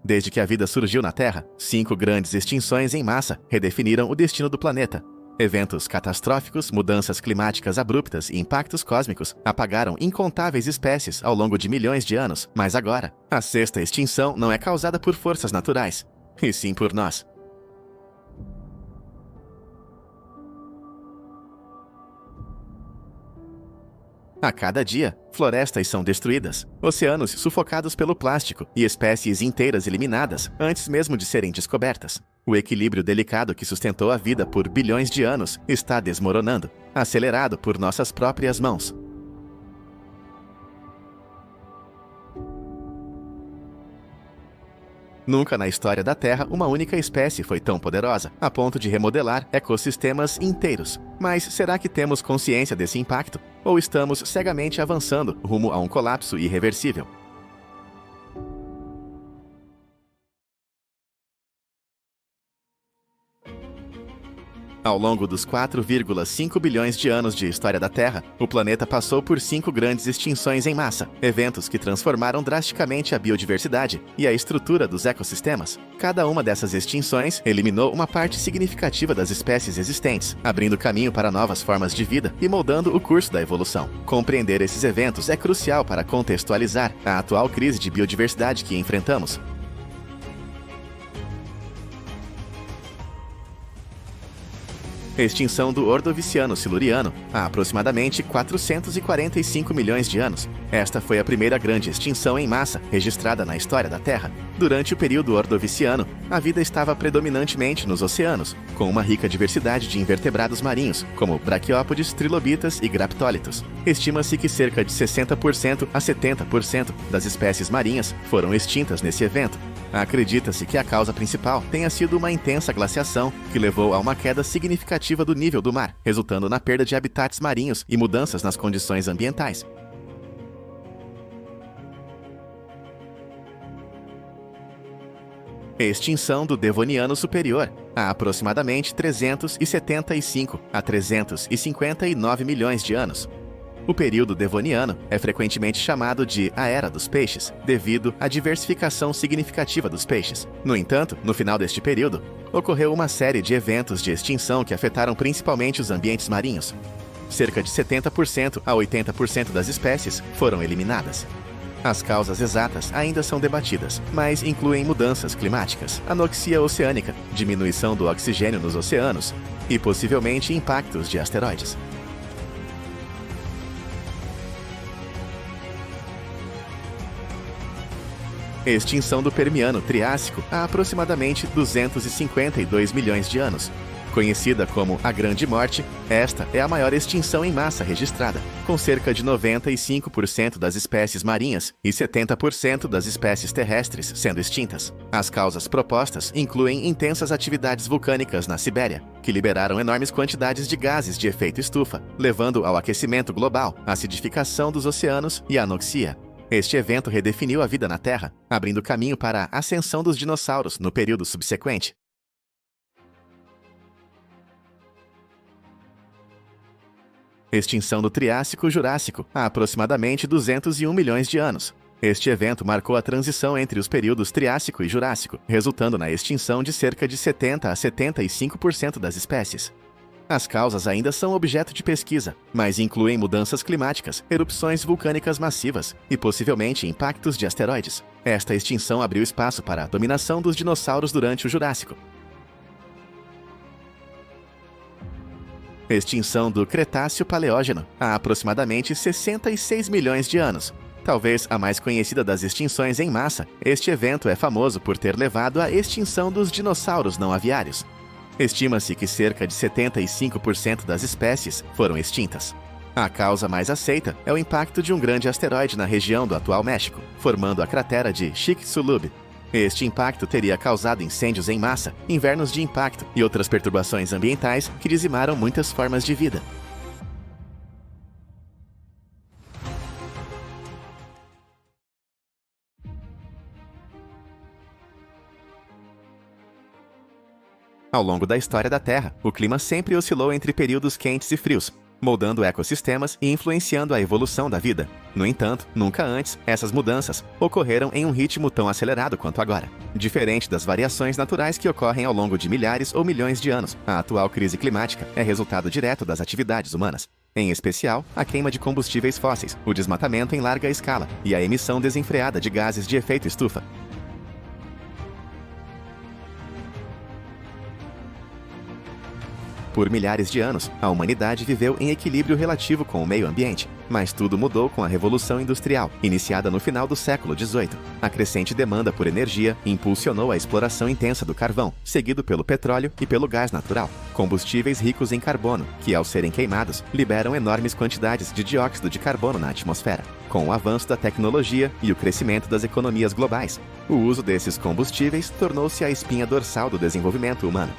Desde que a vida surgiu na Terra, 5 grandes extinções em massa redefiniram o destino do planeta. Eventos catastróficos, mudanças climáticas abruptas e impactos cósmicos apagaram incontáveis espécies ao longo de milhões de anos, mas agora, a 6ª extinção não é causada por forças naturais, e sim por nós. A cada dia, florestas são destruídas, oceanos sufocados pelo plástico e espécies inteiras eliminadas antes mesmo de serem descobertas. O equilíbrio delicado que sustentou a vida por bilhões de anos está desmoronando, acelerado por nossas próprias mãos. Nunca na história da Terra uma única espécie foi tão poderosa, a ponto de remodelar ecossistemas inteiros. Mas será que temos consciência desse impacto? Ou estamos cegamente avançando rumo a um colapso irreversível? Ao longo dos 4,5 bilhões de anos de história da Terra, o planeta passou por 5 grandes extinções em massa, eventos que transformaram drasticamente a biodiversidade e a estrutura dos ecossistemas. Cada uma dessas extinções eliminou uma parte significativa das espécies existentes, abrindo caminho para novas formas de vida e moldando o curso da evolução. Compreender esses eventos é crucial para contextualizar a atual crise de biodiversidade que enfrentamos. Extinção do Ordoviciano siluriano, há aproximadamente 445 milhões de anos. Esta foi a primeira grande extinção em massa registrada na história da Terra. Durante o período Ordoviciano, a vida estava predominantemente nos oceanos, com uma rica diversidade de invertebrados marinhos, como braquiópodes, trilobitas e graptólitos. Estima-se que cerca de 60% a 70% das espécies marinhas foram extintas nesse evento. Acredita-se que a causa principal tenha sido uma intensa glaciação que levou a uma queda significativa do nível do mar, resultando na perda de habitats marinhos e mudanças nas condições ambientais. Extinção do Devoniano superior, há aproximadamente 375 a 359 milhões de anos. O período Devoniano é frequentemente chamado de a Era dos Peixes, devido à diversificação significativa dos peixes. No entanto, no final deste período, ocorreu uma série de eventos de extinção que afetaram principalmente os ambientes marinhos. Cerca de 70% a 80% das espécies foram eliminadas. As causas exatas ainda são debatidas, mas incluem mudanças climáticas, anoxia oceânica, diminuição do oxigênio nos oceanos e possivelmente impactos de asteroides. Extinção do Permiano-Triássico há aproximadamente 252 milhões de anos. Conhecida como a Grande Morte, esta é a maior extinção em massa registrada, com cerca de 95% das espécies marinhas e 70% das espécies terrestres sendo extintas. As causas propostas incluem intensas atividades vulcânicas na Sibéria, que liberaram enormes quantidades de gases de efeito estufa, levando ao aquecimento global, acidificação dos oceanos e anoxia. Este evento redefiniu a vida na Terra, abrindo caminho para a ascensão dos dinossauros no período subsequente. Extinção do Triássico-Jurássico, há aproximadamente 201 milhões de anos. Este evento marcou a transição entre os períodos Triássico e Jurássico, resultando na extinção de cerca de 70 a 75% das espécies. As causas ainda são objeto de pesquisa, mas incluem mudanças climáticas, erupções vulcânicas massivas e possivelmente impactos de asteroides. Esta extinção abriu espaço para a dominação dos dinossauros durante o Jurássico. Extinção do Cretáceo-Paleógeno, há aproximadamente 66 milhões de anos. Talvez a mais conhecida das extinções em massa, este evento é famoso por ter levado à extinção dos dinossauros não aviários. Estima-se que cerca de 75% das espécies foram extintas. A causa mais aceita é o impacto de um grande asteroide na região do atual México, formando a cratera de Chicxulub. Este impacto teria causado incêndios em massa, invernos de impacto e outras perturbações ambientais que dizimaram muitas formas de vida. Ao longo da história da Terra, o clima sempre oscilou entre períodos quentes e frios. moldando ecossistemas e influenciando a evolução da vida. No entanto, nunca antes essas mudanças ocorreram em um ritmo tão acelerado quanto agora. Diferente das variações naturais que ocorrem ao longo de milhares ou milhões de anos, a atual crise climática é resultado direto das atividades humanas. Em especial, a queima de combustíveis fósseis, o desmatamento em larga escala e a emissão desenfreada de gases de efeito estufa. Por milhares de anos, a humanidade viveu em equilíbrio relativo com o meio ambiente, mas tudo mudou com a Revolução Industrial, iniciada no final do século XVIII. A crescente demanda por energia impulsionou a exploração intensa do carvão, seguido pelo petróleo e pelo gás natural, combustíveis ricos em carbono, que, ao serem queimados, liberam enormes quantidades de dióxido de carbono na atmosfera. Com o avanço da tecnologia e o crescimento das economias globais, o uso desses combustíveis tornou-se a espinha dorsal do desenvolvimento humano.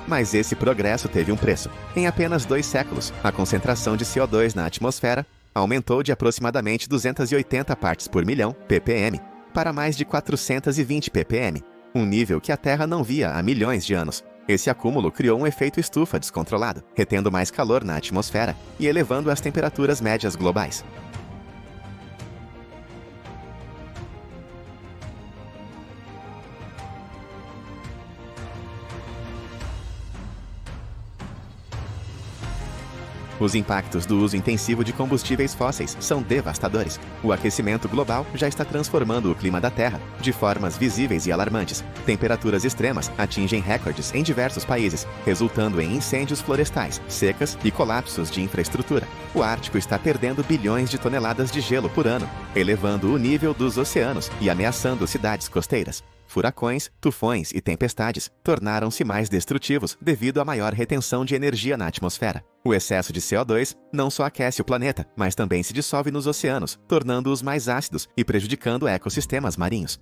Mas esse progresso teve um preço. Em apenas 2 séculos, a concentração de CO2 na atmosfera aumentou de aproximadamente 280 partes por milhão, ppm, para mais de 420 ppm, um nível que a Terra não via há milhões de anos. Esse acúmulo criou um efeito estufa descontrolado, retendo mais calor na atmosfera e elevando as temperaturas médias globais. Os impactos do uso intensivo de combustíveis fósseis são devastadores. O aquecimento global já está transformando o clima da Terra de formas visíveis e alarmantes. Temperaturas extremas atingem recordes em diversos países, resultando em incêndios florestais, secas e colapsos de infraestrutura. O Ártico está perdendo bilhões de toneladas de gelo por ano, elevando o nível dos oceanos e ameaçando cidades costeiras. Furacões, tufões e tempestades tornaram-se mais destrutivos devido à maior retenção de energia na atmosfera. O excesso de CO2 não só aquece o planeta, mas também se dissolve nos oceanos, tornando-os mais ácidos e prejudicando ecossistemas marinhos.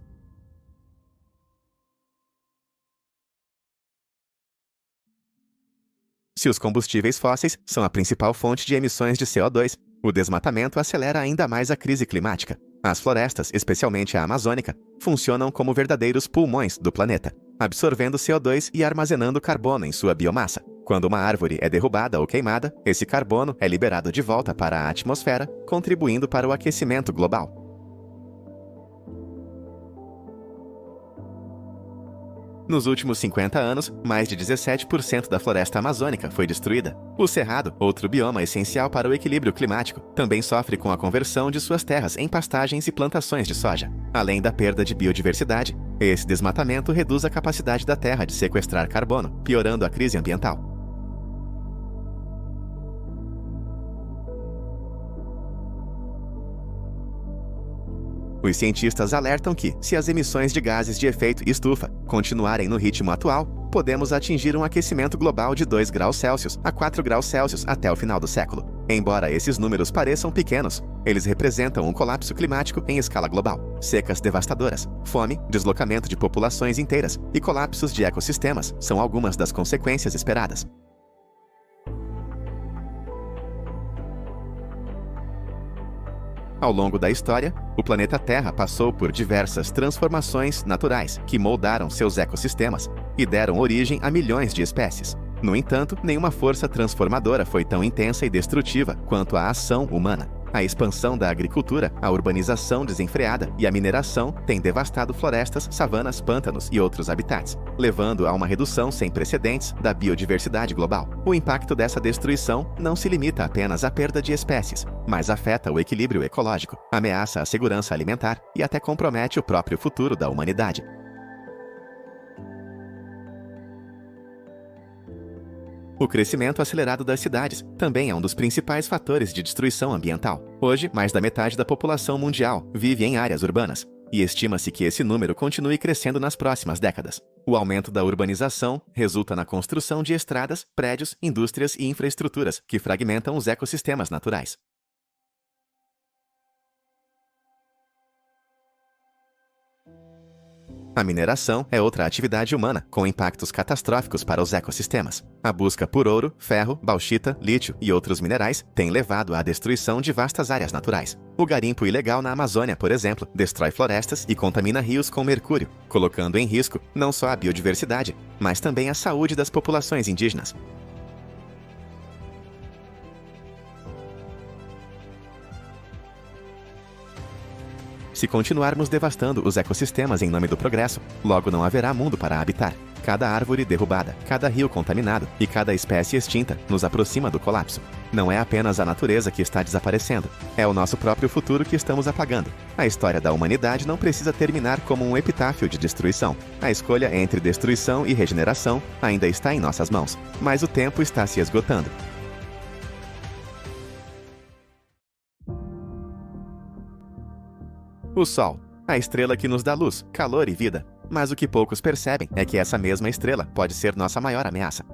Se os combustíveis fósseis são a principal fonte de emissões de CO2, o desmatamento acelera ainda mais a crise climática. As florestas, especialmente a amazônica, funcionam como verdadeiros pulmões do planeta, absorvendo CO2 e armazenando carbono em sua biomassa. Quando uma árvore é derrubada ou queimada, esse carbono é liberado de volta para a atmosfera, contribuindo para o aquecimento global. Nos últimos 50 anos, mais de 17% da floresta amazônica foi destruída. O cerrado, outro bioma essencial para o equilíbrio climático, também sofre com a conversão de suas terras em pastagens e plantações de soja. Além da perda de biodiversidade, esse desmatamento reduz a capacidade da terra de sequestrar carbono, piorando a crise ambiental. Os cientistas alertam que, se as emissões de gases de efeito estufa continuarem no ritmo atual, podemos atingir um aquecimento global de 2 graus Celsius a 4 graus Celsius até o final do século. Embora esses números pareçam pequenos, eles representam um colapso climático em escala global. Secas devastadoras, fome, deslocamento de populações inteiras e colapsos de ecossistemas são algumas das consequências esperadas. Ao longo da história, o planeta Terra passou por diversas transformações naturais que moldaram seus ecossistemas e deram origem a milhões de espécies. No entanto, nenhuma força transformadora foi tão intensa e destrutiva quanto a ação humana. A expansão da agricultura, a urbanização desenfreada e a mineração têm devastado florestas, savanas, pântanos e outros habitats, levando a uma redução sem precedentes da biodiversidade global. O impacto dessa destruição não se limita apenas à perda de espécies, mas afeta o equilíbrio ecológico, ameaça a segurança alimentar e até compromete o próprio futuro da humanidade. O crescimento acelerado das cidades também é um dos principais fatores de destruição ambiental. Hoje, mais da metade da população mundial vive em áreas urbanas, e estima-se que esse número continue crescendo nas próximas décadas. O aumento da urbanização resulta na construção de estradas, prédios, indústrias e infraestruturas que fragmentam os ecossistemas naturais. A mineração é outra atividade humana com impactos catastróficos para os ecossistemas. A busca por ouro, ferro, bauxita, lítio e outros minerais tem levado à destruição de vastas áreas naturais. O garimpo ilegal na Amazônia, por exemplo, destrói florestas e contamina rios com mercúrio, colocando em risco não só a biodiversidade, mas também a saúde das populações indígenas. Se continuarmos devastando os ecossistemas em nome do progresso, logo não haverá mundo para habitar. Cada árvore derrubada, cada rio contaminado e cada espécie extinta nos aproxima do colapso. Não é apenas a natureza que está desaparecendo, é o nosso próprio futuro que estamos apagando. A história da humanidade não precisa terminar como um epitáfio de destruição. A escolha entre destruição e regeneração ainda está em nossas mãos, mas o tempo está se esgotando. O Sol, a estrela que nos dá luz, calor e vida. Mas o que poucos percebem é que essa mesma estrela pode ser nossa maior ameaça.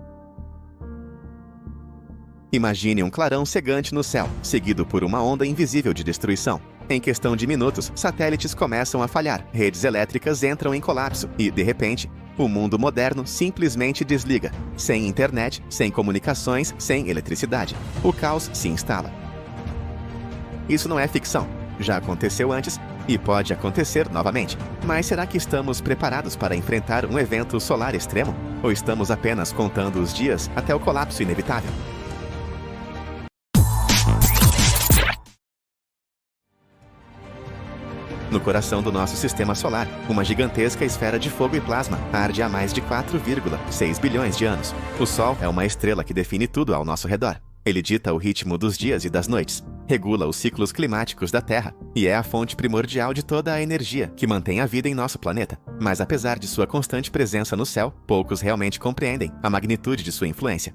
Imagine um clarão cegante no céu, seguido por uma onda invisível de destruição. Em questão de minutos, satélites começam a falhar, redes elétricas entram em colapso e, de repente, o mundo moderno simplesmente desliga. Sem internet, sem comunicações, sem eletricidade. O caos se instala. Isso não é ficção. Já aconteceu antes e pode acontecer novamente. Mas será que estamos preparados para enfrentar um evento solar extremo? Ou estamos apenas contando os dias até o colapso inevitável? No coração do nosso sistema solar, uma gigantesca esfera de fogo e plasma arde há mais de 4,6 bilhões de anos. O Sol é uma estrela que define tudo ao nosso redor. Ele dita o ritmo dos dias e das noites, regula os ciclos climáticos da Terra e é a fonte primordial de toda a energia que mantém a vida em nosso planeta. Mas apesar de sua constante presença no céu, poucos realmente compreendem a magnitude de sua influência.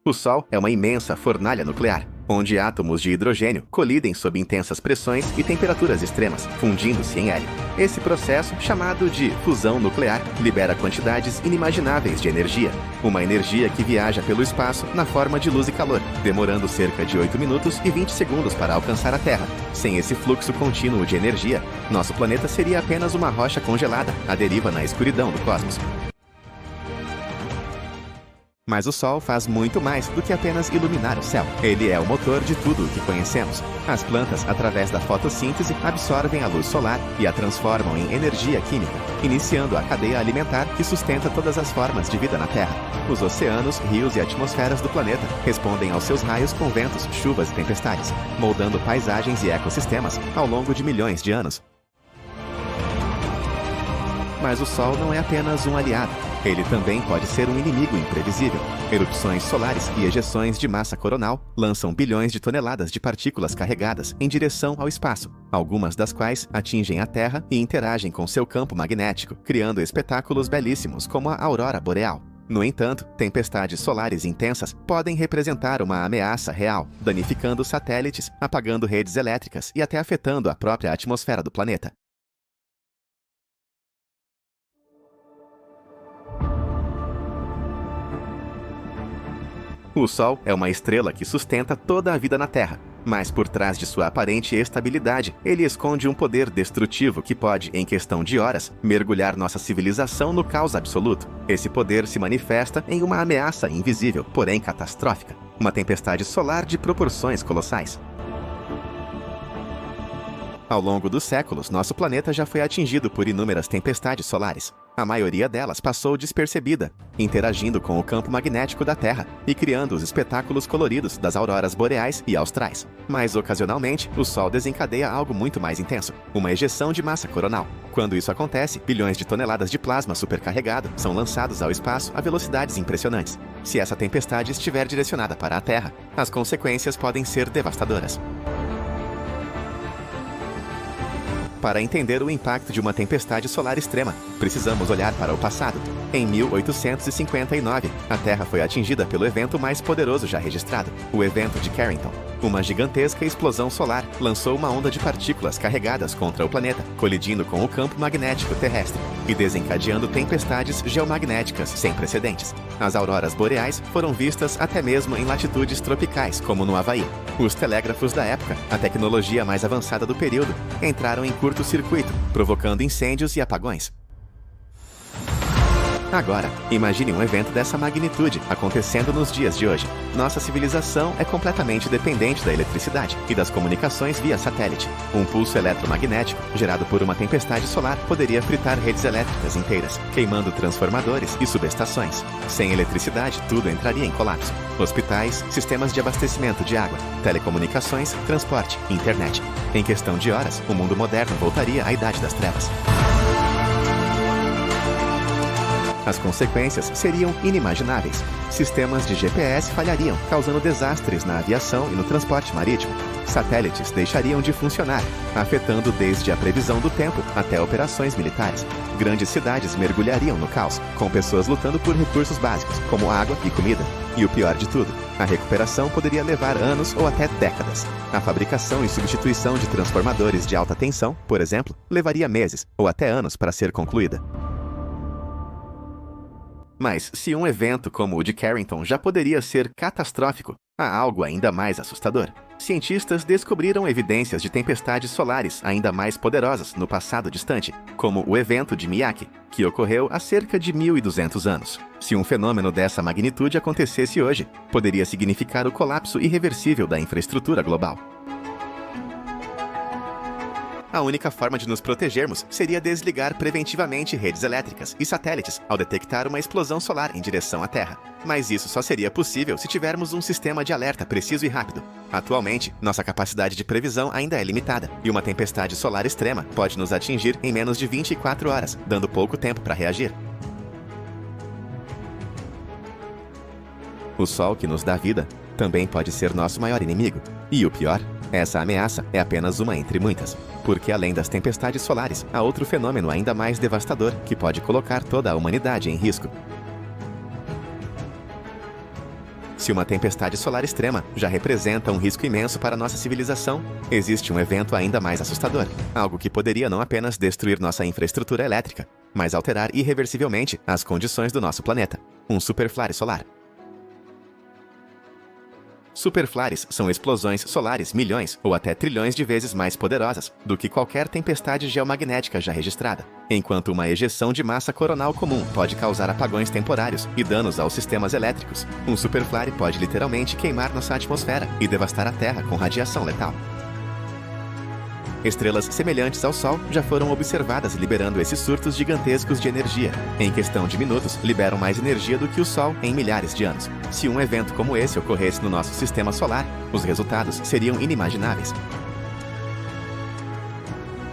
O Sol é uma imensa fornalha nuclear, onde átomos de hidrogênio colidem sob intensas pressões e temperaturas extremas, fundindo-se em hélio. Esse processo, chamado de fusão nuclear, libera quantidades inimagináveis de energia. Uma energia que viaja pelo espaço na forma de luz e calor, demorando cerca de 8 minutos e 20 segundos para alcançar a Terra. Sem esse fluxo contínuo de energia, nosso planeta seria apenas uma rocha congelada, à deriva na escuridão do cosmos. Mas o Sol faz muito mais do que apenas iluminar o céu. Ele é o motor de tudo o que conhecemos. As plantas, através da fotossíntese, absorvem a luz solar e a transformam em energia química, iniciando a cadeia alimentar que sustenta todas as formas de vida na Terra. Os oceanos, rios e atmosferas do planeta respondem aos seus raios com ventos, chuvas e tempestades, moldando paisagens e ecossistemas ao longo de milhões de anos. Mas o Sol não é apenas um aliado. Ele também pode ser um inimigo imprevisível. Erupções solares e ejeções de massa coronal lançam bilhões de toneladas de partículas carregadas em direção ao espaço, algumas das quais atingem a Terra e interagem com seu campo magnético, criando espetáculos belíssimos como a aurora boreal. No entanto, tempestades solares intensas podem representar uma ameaça real, danificando satélites, apagando redes elétricas e até afetando a própria atmosfera do planeta. O Sol é uma estrela que sustenta toda a vida na Terra, mas por trás de sua aparente estabilidade, ele esconde um poder destrutivo que pode, em questão de horas, mergulhar nossa civilização no caos absoluto. Esse poder se manifesta em uma ameaça invisível, porém catastrófica, uma tempestade solar de proporções colossais. Ao longo dos séculos, nosso planeta já foi atingido por inúmeras tempestades solares. A maioria delas passou despercebida, interagindo com o campo magnético da Terra e criando os espetáculos coloridos das auroras boreais e austrais. Mas, ocasionalmente, o Sol desencadeia algo muito mais intenso, uma ejeção de massa coronal. Quando isso acontece, bilhões de toneladas de plasma supercarregado são lançados ao espaço a velocidades impressionantes. Se essa tempestade estiver direcionada para a Terra, as consequências podem ser devastadoras. Para entender o impacto de uma tempestade solar extrema, precisamos olhar para o passado. Em 1859, a Terra foi atingida pelo evento mais poderoso já registrado, o evento de Carrington. Uma gigantesca explosão solar lançou uma onda de partículas carregadas contra o planeta, colidindo com o campo magnético terrestre. e desencadeando tempestades geomagnéticas sem precedentes. As auroras boreais foram vistas até mesmo em latitudes tropicais, como no Havaí. Os telégrafos da época, a tecnologia mais avançada do período, entraram em curto-circuito, provocando incêndios e apagões. Agora, imagine um evento dessa magnitude acontecendo nos dias de hoje. Nossa civilização é completamente dependente da eletricidade e das comunicações via satélite. Um pulso eletromagnético, gerado por uma tempestade solar, poderia fritar redes elétricas inteiras, queimando transformadores e subestações. Sem eletricidade, tudo entraria em colapso. Hospitais, sistemas de abastecimento de água, telecomunicações, transporte, internet. Em questão de horas, o mundo moderno voltaria à Idade das Trevas. As consequências seriam inimagináveis. Sistemas de GPS falhariam, causando desastres na aviação e no transporte marítimo. Satélites deixariam de funcionar, afetando desde a previsão do tempo até operações militares. Grandes cidades mergulhariam no caos, com pessoas lutando por recursos básicos, como água e comida. E o pior de tudo, a recuperação poderia levar anos ou até décadas. A fabricação e substituição de transformadores de alta tensão, por exemplo, levaria meses ou até anos para ser concluída. Mas, se um evento como o de Carrington já poderia ser catastrófico, há algo ainda mais assustador. Cientistas descobriram evidências de tempestades solares ainda mais poderosas no passado distante, como o evento de Miyake, que ocorreu há cerca de 1.200 anos. Se um fenômeno dessa magnitude acontecesse hoje, poderia significar o colapso irreversível da infraestrutura global. A única forma de nos protegermos seria desligar preventivamente redes elétricas e satélites ao detectar uma explosão solar em direção à Terra. Mas isso só seria possível se tivermos um sistema de alerta preciso e rápido. Atualmente, nossa capacidade de previsão ainda é limitada, e uma tempestade solar extrema pode nos atingir em menos de 24 horas, dando pouco tempo para reagir. O Sol que nos dá vida também pode ser nosso maior inimigo. E o pior, essa ameaça é apenas uma entre muitas, porque além das tempestades solares, há outro fenômeno ainda mais devastador que pode colocar toda a humanidade em risco. Se uma tempestade solar extrema já representa um risco imenso para nossa civilização, existe um evento ainda mais assustador, algo que poderia não apenas destruir nossa infraestrutura elétrica, mas alterar irreversivelmente as condições do nosso planeta: um superflare solar. Superflares são explosões solares milhões ou até trilhões de vezes mais poderosas do que qualquer tempestade geomagnética já registrada. Enquanto uma ejeção de massa coronal comum pode causar apagões temporários e danos aos sistemas elétricos, um superflare pode literalmente queimar nossa atmosfera e devastar a Terra com radiação letal. Estrelas semelhantes ao Sol já foram observadas liberando esses surtos gigantescos de energia. Em questão de minutos, liberam mais energia do que o Sol em milhares de anos. Se um evento como esse ocorresse no nosso sistema solar, os resultados seriam inimagináveis.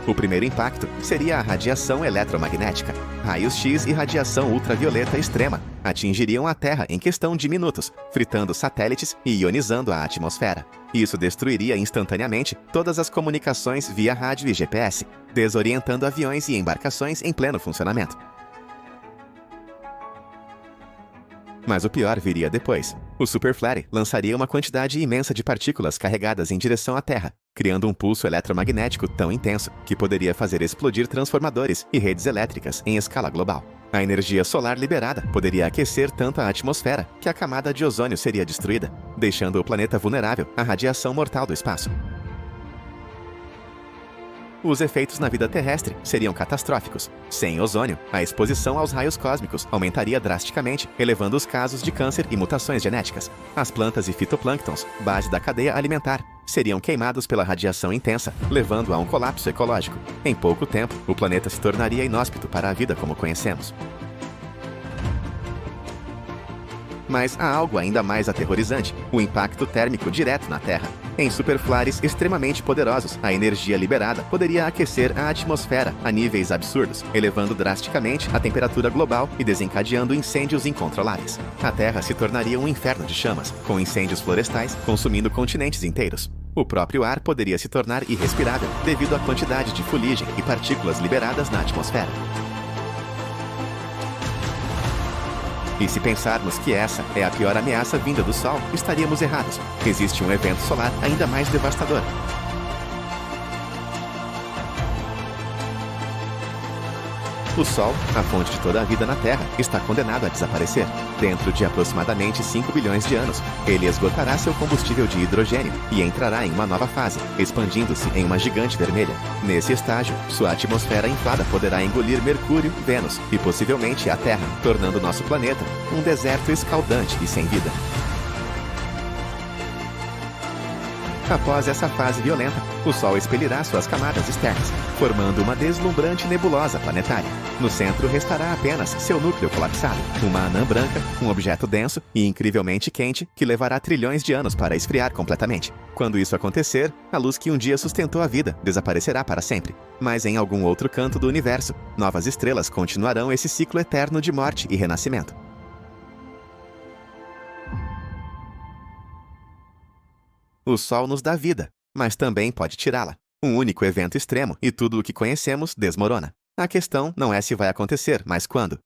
O primeiro impacto seria a radiação eletromagnética. Raios-X e radiação ultravioleta extrema atingiriam a Terra em questão de minutos, fritando satélites e ionizando a atmosfera. Isso destruiria instantaneamente todas as comunicações via rádio e GPS, desorientando aviões e embarcações em pleno funcionamento. Mas o pior viria depois. O superflare lançaria uma quantidade imensa de partículas carregadas em direção à Terra, criando um pulso eletromagnético tão intenso que poderia fazer explodir transformadores e redes elétricas em escala global. A energia solar liberada poderia aquecer tanto a atmosfera que a camada de ozônio seria destruída, deixando o planeta vulnerável à radiação mortal do espaço. Os efeitos na vida terrestre seriam catastróficos. Sem ozônio, a exposição aos raios cósmicos aumentaria drasticamente, elevando os casos de câncer e mutações genéticas. As plantas e fitoplânctons, base da cadeia alimentar, seriam queimados pela radiação intensa, levando a um colapso ecológico. Em pouco tempo, o planeta se tornaria inóspito para a vida como conhecemos. Mas há algo ainda mais aterrorizante: o impacto térmico direto na Terra. Em superflares extremamente poderosos, a energia liberada poderia aquecer a atmosfera a níveis absurdos, elevando drasticamente a temperatura global e desencadeando incêndios incontroláveis. A Terra se tornaria um inferno de chamas, com incêndios florestais consumindo continentes inteiros. O próprio ar poderia se tornar irrespirável devido à quantidade de fuligem e partículas liberadas na atmosfera. E se pensarmos que essa é a pior ameaça vinda do Sol, estaríamos errados. Existe um evento solar ainda mais devastador. O Sol, a fonte de toda a vida na Terra, está condenado a desaparecer. Dentro de aproximadamente 5 bilhões de anos, ele esgotará seu combustível de hidrogênio e entrará em uma nova fase, expandindo-se em uma gigante vermelha. Nesse estágio, sua atmosfera inflada poderá engolir Mercúrio, Vênus e possivelmente a Terra, tornando nosso planeta um deserto escaldante e sem vida. Após essa fase violenta, o Sol expelirá suas camadas externas, formando uma deslumbrante nebulosa planetária. No centro restará apenas seu núcleo colapsado, uma anã branca, um objeto denso e incrivelmente quente que levará trilhões de anos para esfriar completamente. Quando isso acontecer, a luz que um dia sustentou a vida desaparecerá para sempre. Mas em algum outro canto do universo, novas estrelas continuarão esse ciclo eterno de morte e renascimento. O Sol nos dá vida, mas também pode tirá-la. Um único evento extremo e tudo o que conhecemos desmorona. A questão não é se vai acontecer, mas quando.